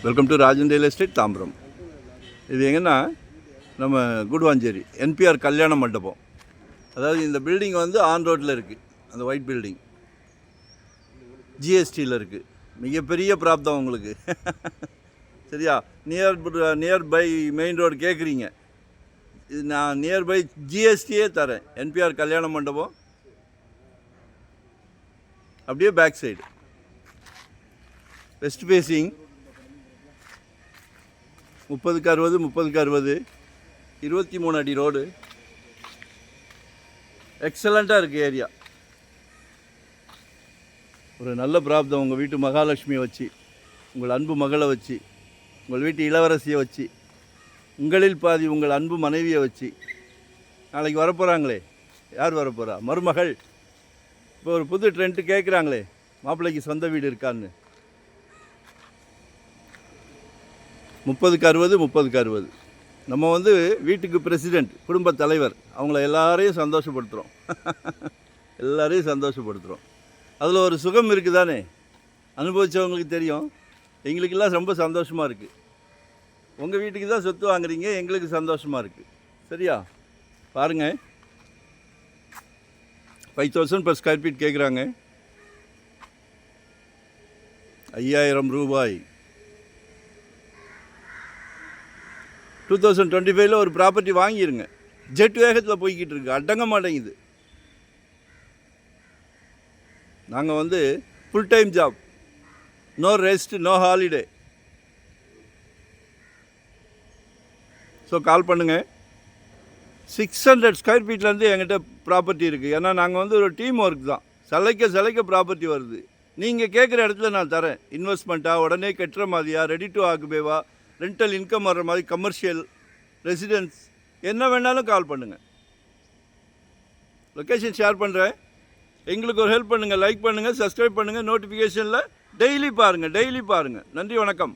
Welcome to Rajan real estate Tambaram. இது எங்கன்னா நம்ம குடுவாஞ்சேரி என்பிஆர் கல்யாண மண்டபம். அதாவது இந்த பில்டிங் வந்து ஆன் ரோட்டில் இருக்குது. அந்த ஒயிட் பில்டிங் ஜிஎஸ்டியில் இருக்குது. மிகப்பெரிய பிராப்தம் உங்களுக்கு. சரியா? நியர்பை மெயின் ரோடு கேட்குறீங்க, இது நான் நியர்பை ஜிஎஸ்டியே தரேன். என்பிஆர் கல்யாண மண்டபம் அப்படியே back side west facing 30x60 30x60 23 அடி ரோடு. எக்ஸலண்ட்டாக இருக்குது ஏரியா. ஒரு நல்ல பிராப்தம். உங்கள் வீட்டு மகாலட்சுமியை வச்சு, உங்கள் அன்பு மகளை வச்சு, உங்கள் வீட்டு இளவரசியை வச்சு, உங்களில் பாதி உங்கள் அன்பு மனைவியை வச்சு, நாளைக்கு வரப்போகிறாங்களே, யார் வரப்போகிறா? மருமகள். இப்போ ஒரு புது ட்ரெண்ட்டு கேட்குறாங்களே, மாப்பிள்ளைக்கு சொந்த வீடு இருக்கான்னு. 30x60 30x60. நம்ம வந்து வீட்டுக்கு பிரசிடெண்ட், குடும்ப தலைவர், அவங்கள எல்லாரையும் சந்தோஷப்படுத்துகிறோம். எல்லாரையும் சந்தோஷப்படுத்துகிறோம். அதில் ஒரு சுகம் இருக்குது தானே, அனுபவித்தவங்களுக்கு தெரியும். எங்களுக்கெல்லாம் ரொம்ப சந்தோஷமாக இருக்குது. உங்கள் வீட்டுக்கு தான் சொத்து வாங்குறீங்க, எங்களுக்கு சந்தோஷமாக இருக்குது. சரியா? பாருங்கள், 5000 per square feet கேட்குறாங்க. 5000 ரூபாய். 2025 ஒரு ப்ராப்பர்ட்டி வாங்கிடுங்க. ஜெட் வேகத்தில் போய்கிட்டு இருக்கு, அடங்க மாட்டேங்குது. நாங்கள் வந்து full time job, no rest, no holiday. So call பண்ணுங்கள். 600 ஸ்கொயர் ஃபீட்லேருந்து எங்கிட்ட ப்ராப்பர்ட்டி இருக்குது. ஏன்னா நாங்கள் வந்து ஒரு டீம் ஒர்க் தான். சிலைக்க ப்ராப்பர்ட்டி வருது. நீங்கள் கேட்குற இடத்துல நான் தரேன். இன்வெஸ்ட்மெண்ட்டாக, உடனே கட்டுற மாதிரியா, ரெடி டு ஆக்குபேவா, ரெண்டல் இன்கம் வர்ற மாதிரி, கமர்ஷியல், ரெசிடென்ஸ், என்ன வேணாலும் கால் பண்ணுங்கள். லொக்கேஷன் ஷேர் பண்ணுறேன். எங்களுக்கு ஒரு ஹெல்ப் பண்ணுங்கள். லைக் பண்ணுங்கள், சப்ஸ்கிரைப் பண்ணுங்கள், நோட்டிஃபிகேஷனில் டெய்லி பாருங்கள். நன்றி, வணக்கம்.